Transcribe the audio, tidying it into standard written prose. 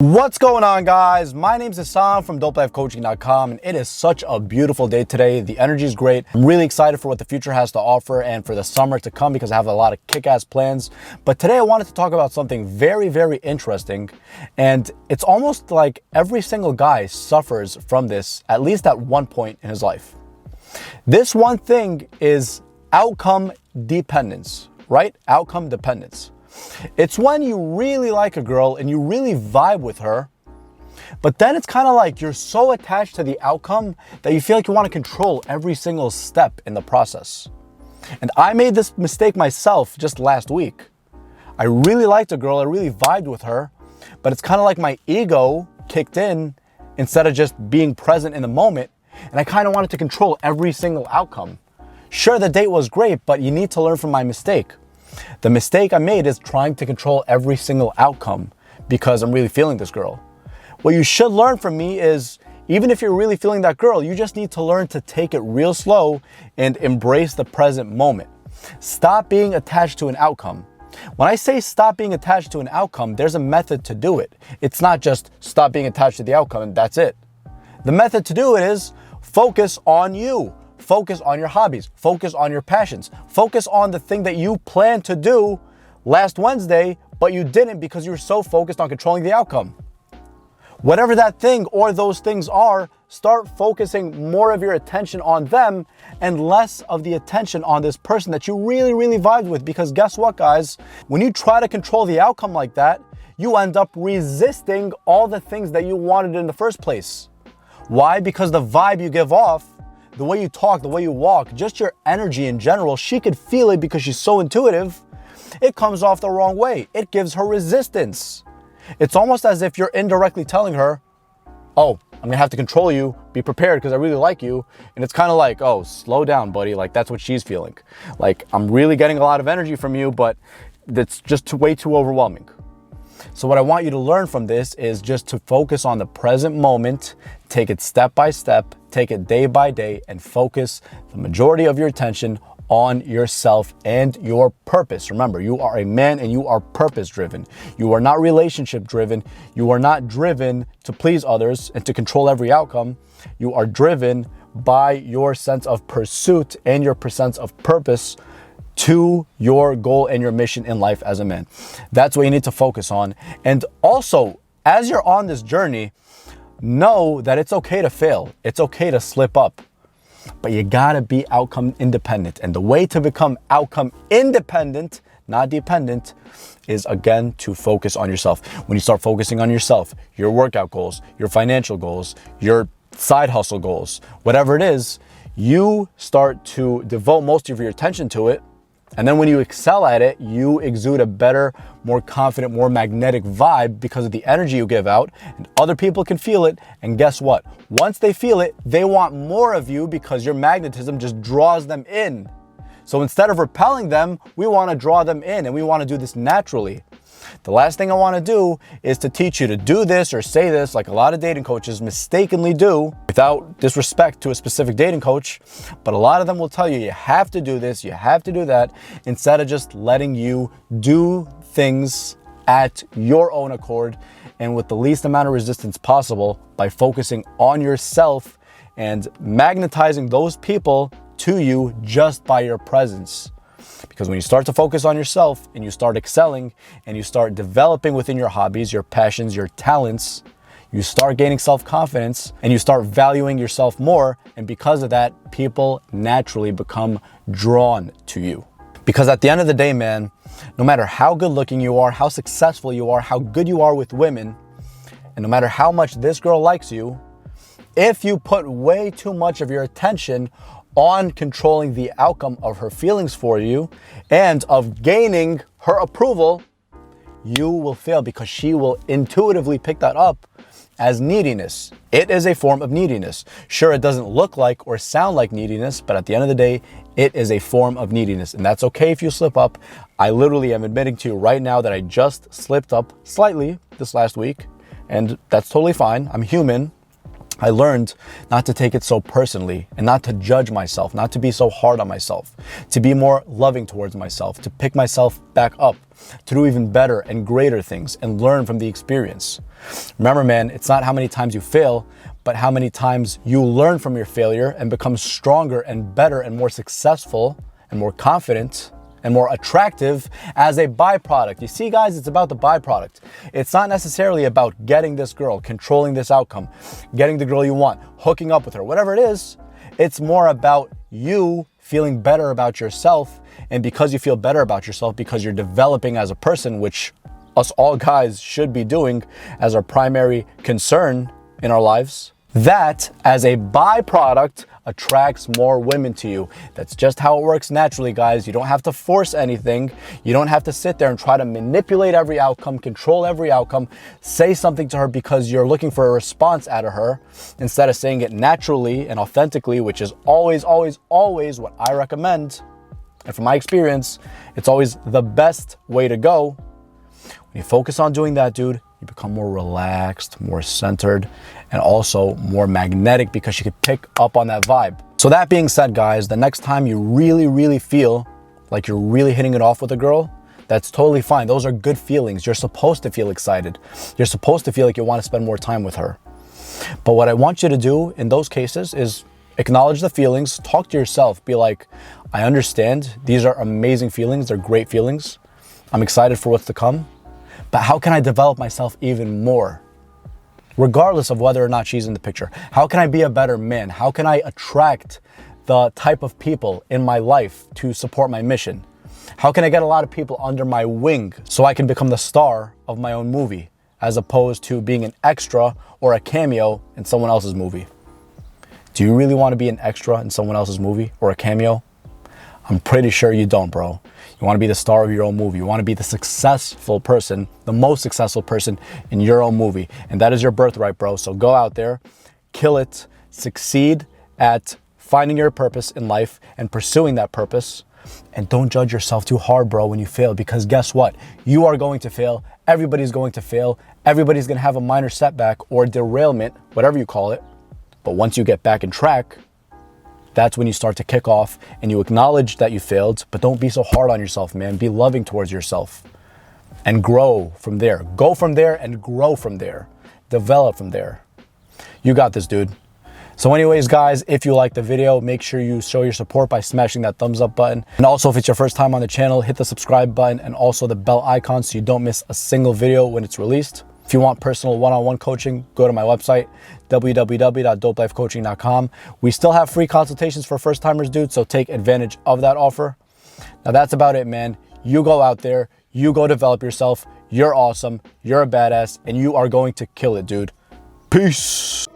What's going on, guys? My name's Hassan from dopelifecoaching.com, and it is such a beautiful day today. The energy is great. I'm really excited for what the future has to offer and for the summer to come because I have a lot of kick-ass plans. But today I wanted to talk about something very, very interesting, and it's almost like every single guy suffers from this at least at one point in his life. This one thing is outcome dependence, right? Outcome dependence. It's when you really like a girl and you really vibe with her, but then it's kind of like you're so attached to the outcome that you feel like you want to control every single step in the process. And I made this mistake myself just last week. I really liked a girl, I really vibed with her, but it's kind of like my ego kicked in instead of just being present in the moment, and I kind of wanted to control every single outcome. Sure, the date was great, but you need to learn from my mistake. The mistake I made is trying to control every single outcome because I'm really feeling this girl. What you should learn from me is, even if you're really feeling that girl, you just need to learn to take it real slow and embrace the present moment. Stop being attached to an outcome. When I say stop being attached to an outcome, there's a method to do it. It's not just stop being attached to the outcome and that's it. The method to do it is focus on you. Focus on your hobbies, focus on your passions, focus on the thing that you planned to do last Wednesday, but you didn't because you were so focused on controlling the outcome. Whatever that thing or those things are, start focusing more of your attention on them and less of the attention on this person that you really, really vibed with. Because guess what, guys? When you try to control the outcome like that, you end up resisting all the things that you wanted in the first place. Why? Because the vibe you give off, the way you talk, the way you walk, just your energy in general, she could feel it because she's so intuitive. It comes off the wrong way. It gives her resistance. It's almost as if you're indirectly telling her, oh, I'm gonna have to control you, be prepared because I really like you. And it's kind of like, oh, slow down, buddy. Like, that's what she's feeling. Like, I'm really getting a lot of energy from you, but that's just way too overwhelming. So what I want you to learn from this is just to focus on the present moment, take it step by step, take it day by day, and focus the majority of your attention on yourself and your purpose. Remember, you are a man and you are purpose driven. You are not relationship driven. You are not driven to please others and to control every outcome. You are driven by your sense of pursuit and your sense of purpose to your goal and your mission in life as a man. That's what you need to focus on. And also, as you're on this journey, know that it's okay to fail. It's okay to slip up, but you gotta be outcome independent. And the way to become outcome independent, not dependent, is again to focus on yourself. When you start focusing on yourself, your workout goals, your financial goals, your side hustle goals, whatever it is, you start to devote most of your attention to it. And then when you excel at it, you exude a better, more confident, more magnetic vibe because of the energy you give out, and other people can feel it. And guess what? Once they feel it, they want more of you because your magnetism just draws them in. So instead of repelling them, we want to draw them in, and we want to do this naturally. The last thing I want to do is to teach you to do this or say this like a lot of dating coaches mistakenly do, without disrespect to a specific dating coach, but a lot of them will tell you, you have to do this, you have to do that, instead of just letting you do things at your own accord and with the least amount of resistance possible by focusing on yourself and magnetizing those people to you just by your presence. Because when you start to focus on yourself and you start excelling and you start developing within your hobbies, your passions, your talents, you start gaining self-confidence and you start valuing yourself more. And because of that, people naturally become drawn to you. Because at the end of the day, man, no matter how good looking you are, how successful you are, how good you are with women, and no matter how much this girl likes you, if you put way too much of your attention on controlling the outcome of her feelings for you and of gaining her approval, you will fail because she will intuitively pick that up as neediness. It is a form of neediness. Sure, it doesn't look like or sound like neediness, but at the end of the day, it is a form of neediness. And that's okay if you slip up. I literally am admitting to you right now that I just slipped up slightly this last week, and that's totally fine. I'm human. I learned not to take it so personally and not to judge myself, not to be so hard on myself, to be more loving towards myself, to pick myself back up, to do even better and greater things and learn from the experience. Remember, man, it's not how many times you fail, but how many times you learn from your failure and become stronger and better and more successful and more confident and more attractive as a byproduct. You see, guys, it's about the byproduct. It's not necessarily about getting this girl, controlling this outcome, getting the girl you want, hooking up with her, whatever it is. It's more about you feeling better about yourself. And because you feel better about yourself, because you're developing as a person, which us all guys should be doing as our primary concern in our lives, that as a byproduct attracts more women to you. That's just how it works naturally, guys. You don't have to force anything. You don't have to sit there and try to manipulate every outcome, control every outcome, say something to her because you're looking for a response out of her instead of saying it naturally and authentically, which is always, always, always what I recommend. And from my experience, it's always the best way to go. When you focus on doing that, dude, you become more relaxed, more centered, and also more magnetic because you can pick up on that vibe. So that being said, guys, the next time you really feel like you're really hitting it off with a girl, that's totally fine. Those are good feelings. You're supposed to feel excited. You're supposed to feel like you want to spend more time with her. But what I want you to do in those cases is acknowledge the feelings, talk to yourself, be like, I understand. These are amazing feelings. They're great feelings. I'm excited for what's to come. But how can I develop myself even more? Regardless of whether or not she's in the picture. How can I be a better man? How can I attract the type of people in my life to support my mission? How can I get a lot of people under my wing so I can become the star of my own movie as opposed to being an extra or a cameo in someone else's movie? Do you really want to be an extra in someone else's movie or a cameo? I'm pretty sure you don't, bro. You want to be the star of your own movie. You want to be the successful person, the most successful person in your own movie. And that is your birthright, bro. So go out there, kill it, succeed at finding your purpose in life and pursuing that purpose. And don't judge yourself too hard, bro, when you fail, because guess what? You are going to fail. Everybody's going to fail. Everybody's going to have a minor setback or derailment, whatever you call it. But once you get back in track, that's when you start to kick off and you acknowledge that you failed, but don't be so hard on yourself, man. Be loving towards yourself and grow from there. Go from there and grow from there. Develop from there. You got this, dude. So anyways, guys, if you like the video, make sure you show your support by smashing that thumbs up button. And also, if it's your first time on the channel, hit the subscribe button and also the bell icon so you don't miss a single video when it's released. If you want personal one-on-one coaching, go to my website, www.dopelifecoaching.com. We still have free consultations for first-timers, dude, so take advantage of that offer. Now, that's about it, man. You go out there, you go develop yourself. You're awesome, you're a badass, and you are going to kill it, dude. Peace.